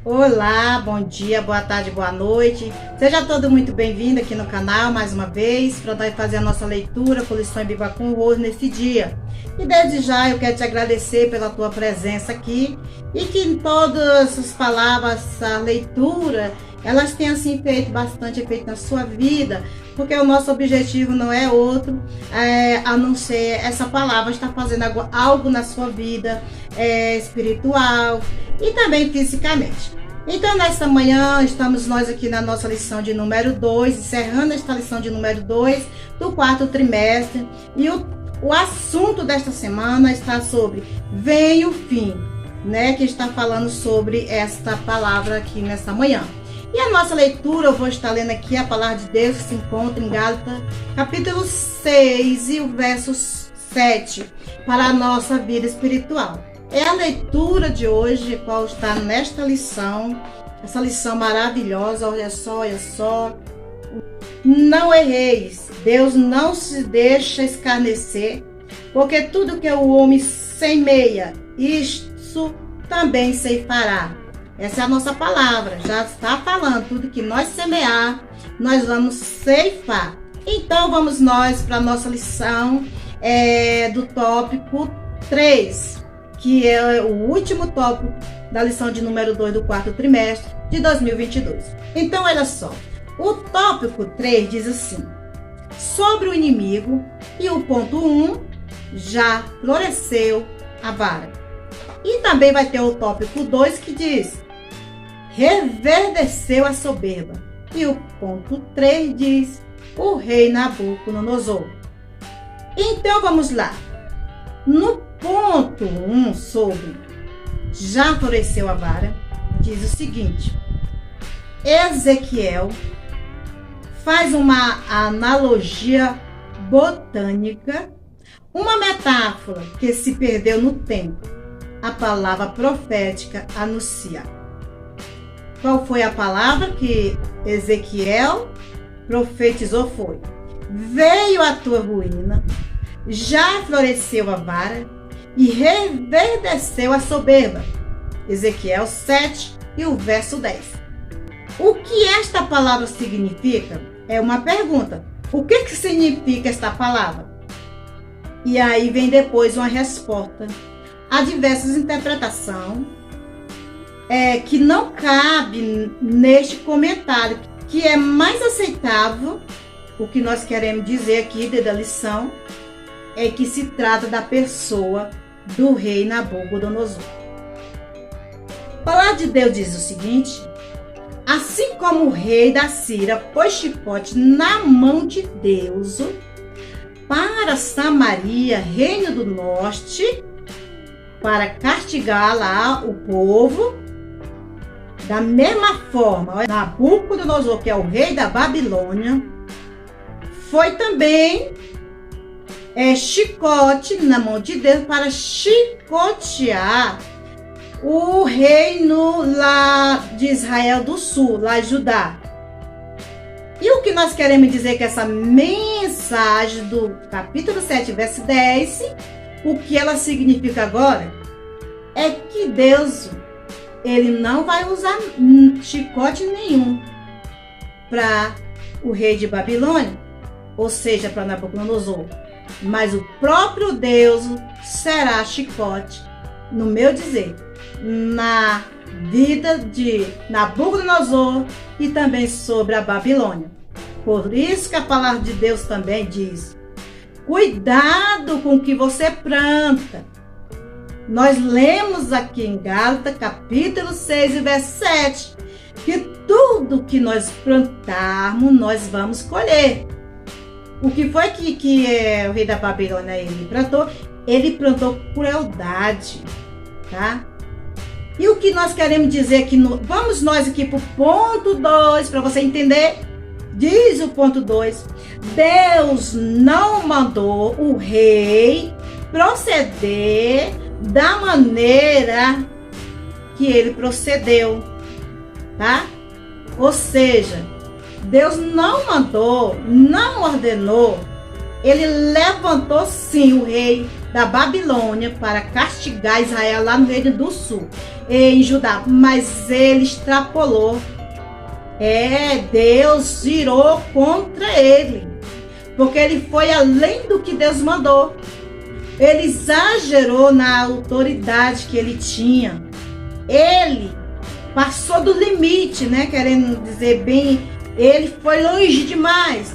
Olá, bom dia, boa tarde, boa noite. Seja todo muito bem-vindo aqui no canal mais uma vez para nós fazer a nossa leitura com lição em Bíblia com hoje nesse dia. E desde já eu quero te agradecer pela tua presença aqui e que todas as palavras, a leitura, elas tenham assim feito bastante efeito na sua vida, porque o nosso objetivo não é outro a não ser essa palavra estar fazendo algo na sua vida espiritual e também fisicamente. Então, nesta manhã, estamos nós aqui na nossa lição de número 2, encerrando esta lição de número 2 do quarto trimestre. E o assunto desta semana está sobre Vem o Fim, né? Que está falando sobre esta palavra aqui nesta manhã. E a nossa leitura, eu vou estar lendo aqui a palavra de Deus que se encontra em Gálatas, capítulo 6 e o verso 7, para a nossa vida espiritual. É a leitura de hoje, qual está nesta lição, essa lição maravilhosa, olha só. Não erreis, Deus não se deixa escarnecer, porque tudo que o homem semeia, isso também ceifará. Essa é a nossa palavra, já está falando, tudo que nós semear, nós vamos ceifar. Então vamos nós para a nossa lição do tópico 3. Que é o último tópico da lição de número 2 do quarto trimestre de 2022. Então, olha só, o tópico 3 diz assim, sobre o inimigo, e o ponto 1, já floresceu a vara. E também vai ter o tópico 2 que diz, reverdeceu a soberba. E o ponto 3 diz, o rei Nabucodonosor. Então, vamos lá. No ponto 1 sobre já floresceu a vara, diz o seguinte, Ezequiel faz uma analogia botânica, uma metáfora que se perdeu no tempo. A palavra profética anuncia. Qual foi a palavra que Ezequiel profetizou? Foi, veio a tua ruína, já floresceu a vara e reverdeceu a soberba. Ezequiel 7 e o verso 10. O que esta palavra significa? É uma pergunta. O que significa esta palavra? E aí vem depois uma resposta. Há diversas interpretações que não cabe neste comentário, que é mais aceitável. O que nós queremos dizer aqui da lição é que se trata da pessoa do rei Nabucodonosor. A palavra de Deus diz o seguinte, assim como o rei da Síria pôs chicote na mão de Deus para Samaria, reino do norte, para castigar lá o povo, da mesma forma, Nabucodonosor, que é o rei da Babilônia, foi também chicote na mão de Deus para chicotear o reino lá de Israel do sul, lá de Judá. E o que nós queremos dizer que essa mensagem do capítulo 7, verso 10, o que ela significa agora é que Deus, ele não vai usar chicote nenhum para o rei de Babilônia, ou seja, para Nabucodonosor. Mas o próprio Deus será chicote, no meu dizer, na vida de Nabucodonosor e também sobre a Babilônia. Por isso que a palavra de Deus também diz, cuidado com o que você planta. Nós lemos aqui em Gálatas, capítulo 6, verso 7, que tudo que nós plantarmos, nós vamos colher. O que foi que o rei da Babilônia ele plantou? Ele plantou crueldade, tá? E o que nós queremos dizer aqui, vamos nós aqui para o ponto 2, para você entender. Diz o ponto 2, Deus não mandou o rei proceder da maneira que ele procedeu, tá? Ou seja, Deus não mandou, não ordenou, ele levantou sim o rei da Babilônia para castigar Israel lá no Reino do Sul, em Judá, mas ele extrapolou. Deus virou contra ele, porque ele foi além do que Deus mandou. Ele exagerou na autoridade que ele tinha. Ele passou do limite, né? Querendo dizer bem, ele foi longe demais,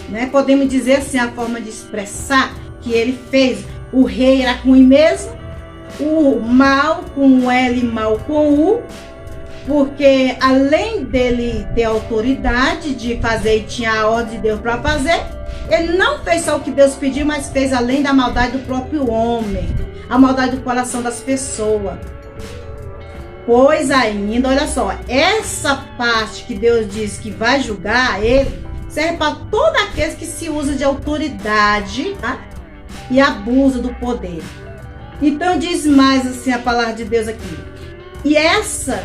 né? Podemos dizer assim, a forma de expressar que ele fez. O rei era ruim mesmo, o mal com L e mal com U, porque além dele ter autoridade de fazer e tinha a ordem de Deus para fazer, ele não fez só o que Deus pediu, mas fez além da maldade do próprio homem, a maldade do coração das pessoas. Pois ainda, olha só, essa parte que Deus diz que vai julgar ele, serve para todos aqueles que se usam de autoridade, tá? E abusa do poder. Então diz mais assim a palavra de Deus aqui. E essa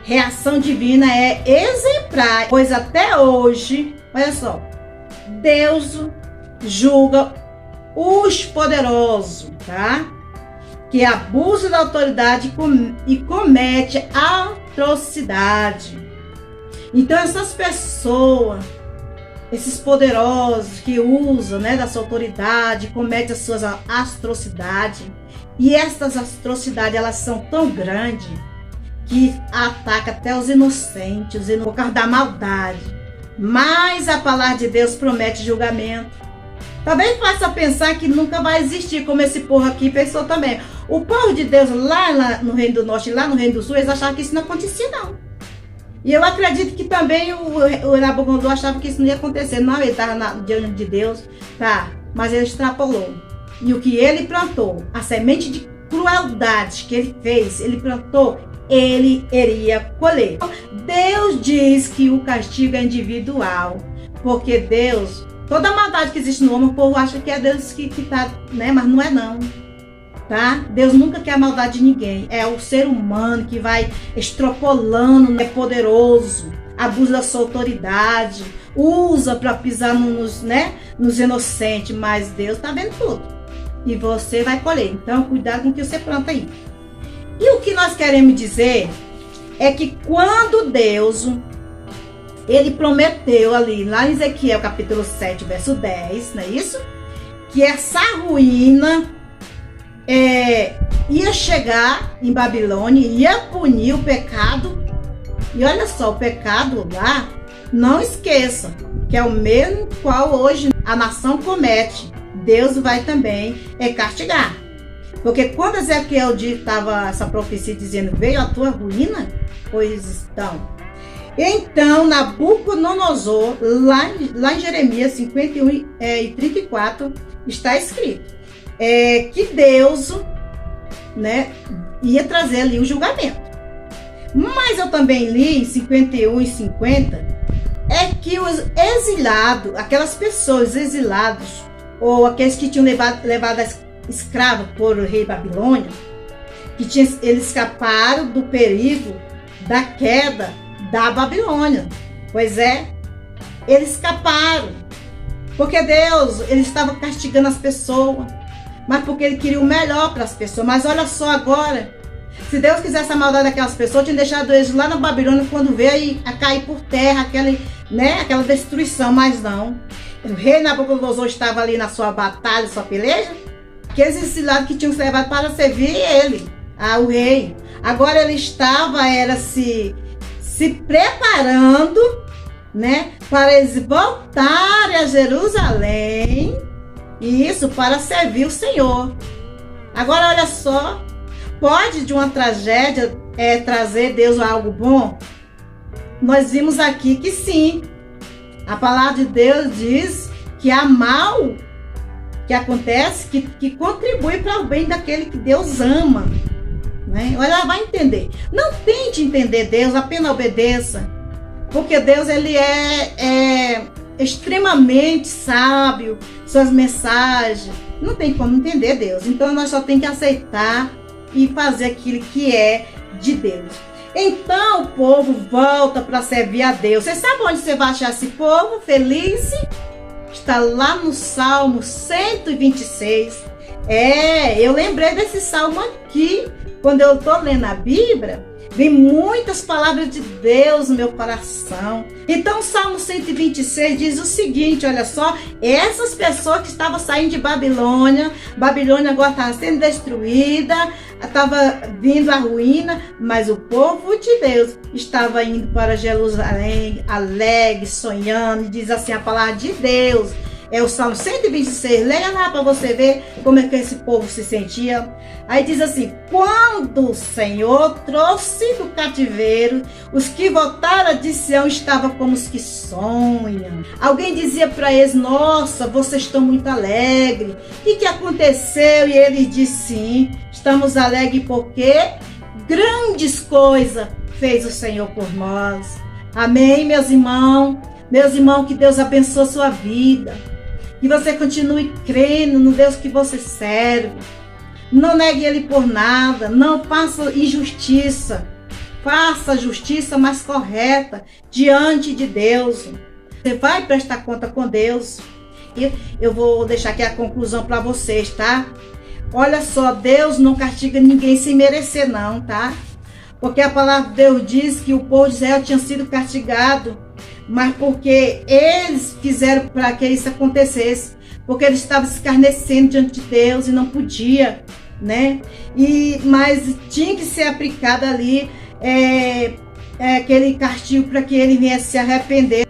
reação divina é exemplar, pois até hoje, olha só, Deus julga os poderosos, tá? Que abusa da autoridade e comete atrocidade. Então essas pessoas, esses poderosos que usam, né, da sua autoridade, cometem as suas atrocidades, e essas atrocidades elas são tão grandes que atacam até os inocentes, por causa da maldade. Mas a palavra de Deus promete julgamento. Talvez faça pensar que nunca vai existir, como esse povo aqui pensou também. O povo de Deus lá no Reino do Norte e lá no Reino do Sul, eles achavam que isso não acontecia, não. E eu acredito que também o Nabucodonosor achava que isso não ia acontecer. Não, ele estava diante de Deus, tá? Mas ele extrapolou. E o que ele plantou, a semente de crueldade que ele fez, ele plantou, ele iria colher. Deus diz que o castigo é individual, porque Deus, toda a maldade que existe no homem, o povo acha que é Deus que tá, né? Mas não é não, tá? Deus nunca quer a maldade de ninguém. É o ser humano que vai extrapolando, é poderoso, abusa da sua autoridade, usa para pisar nos inocentes, mas Deus tá vendo tudo. E você vai colher. Então, cuidado com o que você planta aí. E o que nós queremos dizer é que quando Deus, ele prometeu ali, lá em Ezequiel capítulo 7, verso 10, não é isso? Que essa ruína ia chegar em Babilônia, ia punir o pecado. E olha só, o pecado lá, não esqueça, que é o mesmo qual hoje a nação comete. Deus vai também castigar. Porque quando Ezequiel estava essa profecia dizendo, veio a tua ruína, pois então Nabucodonosor, lá em Jeremias 51 e 34, está escrito que Deus, né, ia trazer ali o julgamento. Mas eu também li em 51 e 50, que os exilados, aquelas pessoas exiladas, ou aqueles que tinham levado escravo por o rei Babilônia, eles escaparam do perigo da queda da Babilônia. Pois eles escaparam, porque Deus, ele estava castigando as pessoas, mas porque ele queria o melhor para as pessoas. Mas olha só agora, se Deus quisesse a maldade daquelas pessoas, tinha deixado eles lá na Babilônia quando veio a cair por terra aquela destruição. Mas não, o rei Nabucodonosor estava ali na sua batalha, sua peleja, aqueles exilados que tinham se levado para servir ele, o rei. Agora ele estava se preparando, né, para eles voltarem a Jerusalém, e isso para servir o Senhor. Agora olha só, pode de uma tragédia trazer Deus algo bom? Nós vimos aqui que sim. A palavra de Deus diz que há mal que acontece, que contribui para o bem daquele que Deus ama, né? Olha, vai entender. Não tente entender Deus, apenas obedeça. Porque Deus, ele é extremamente sábio, suas mensagens. Não tem como entender Deus. Então nós só temos que aceitar e fazer aquilo que é de Deus. Então o povo volta para servir a Deus. Você sabe onde você vai achar esse povo feliz? Está lá no Salmo 126, Eu lembrei desse salmo aqui, quando eu estou lendo a Bíblia, vem muitas palavras de Deus no meu coração. Então o Salmo 126 diz o seguinte, olha só, essas pessoas que estavam saindo de Babilônia agora estava sendo destruída, estava vindo a ruína, mas o povo de Deus estava indo para Jerusalém, alegre, sonhando, e diz assim a palavra de Deus. É o Salmo 126, leia lá para você ver como é que esse povo se sentia. Aí diz assim, quando o Senhor trouxe do cativeiro, os que voltaram de Sião estavam como os que sonham. Alguém dizia para eles, nossa, vocês estão muito alegres. O que aconteceu? E eles disseram, sim, estamos alegres porque grandes coisas fez o Senhor por nós. Amém, meus irmãos? Meus irmãos, que Deus abençoe a sua vida. Que você continue crendo no Deus que você serve. Não negue Ele por nada. Não faça injustiça. Faça a justiça mais correta diante de Deus. Você vai prestar conta com Deus. E eu vou deixar aqui a conclusão para vocês, tá? Olha só, Deus não castiga ninguém sem merecer não, tá? Porque a palavra de Deus diz que o povo de Israel tinha sido castigado, mas porque eles fizeram para que isso acontecesse, porque eles estavam se escarnecendo diante de Deus e não podia, né? Mas tinha que ser aplicado ali aquele castigo para que ele viesse se arrepender.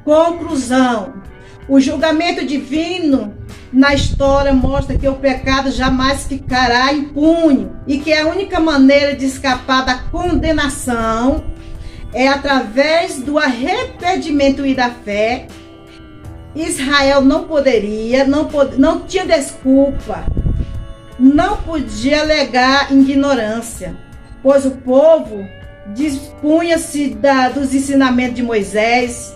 Conclusão: o julgamento divino na história mostra que o pecado jamais ficará impune e que a única maneira de escapar da condenação é através do arrependimento e da fé. Israel não tinha desculpa, não podia alegar ignorância, pois o povo dispunha-se dos ensinamentos de Moisés,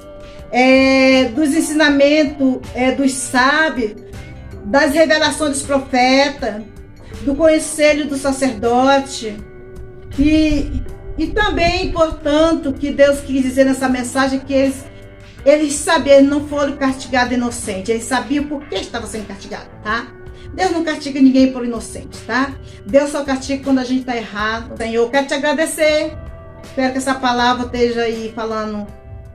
dos ensinamentos dos sábios, das revelações dos profetas, do conselho do sacerdote. E também, portanto, que Deus quis dizer nessa mensagem que eles sabiam, eles não foram castigados inocentes, eles sabiam por que estavam sendo castigados, tá? Deus não castiga ninguém por inocente, tá? Deus só castiga quando a gente está errado. Senhor, eu quero te agradecer. Espero que essa palavra esteja aí falando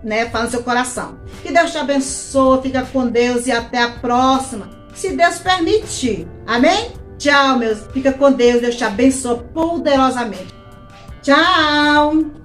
no seu coração. Que Deus te abençoe, fica com Deus e até a próxima, se Deus permitir. Amém? Tchau, meus. Fica com Deus, Deus te abençoe poderosamente. Tchau!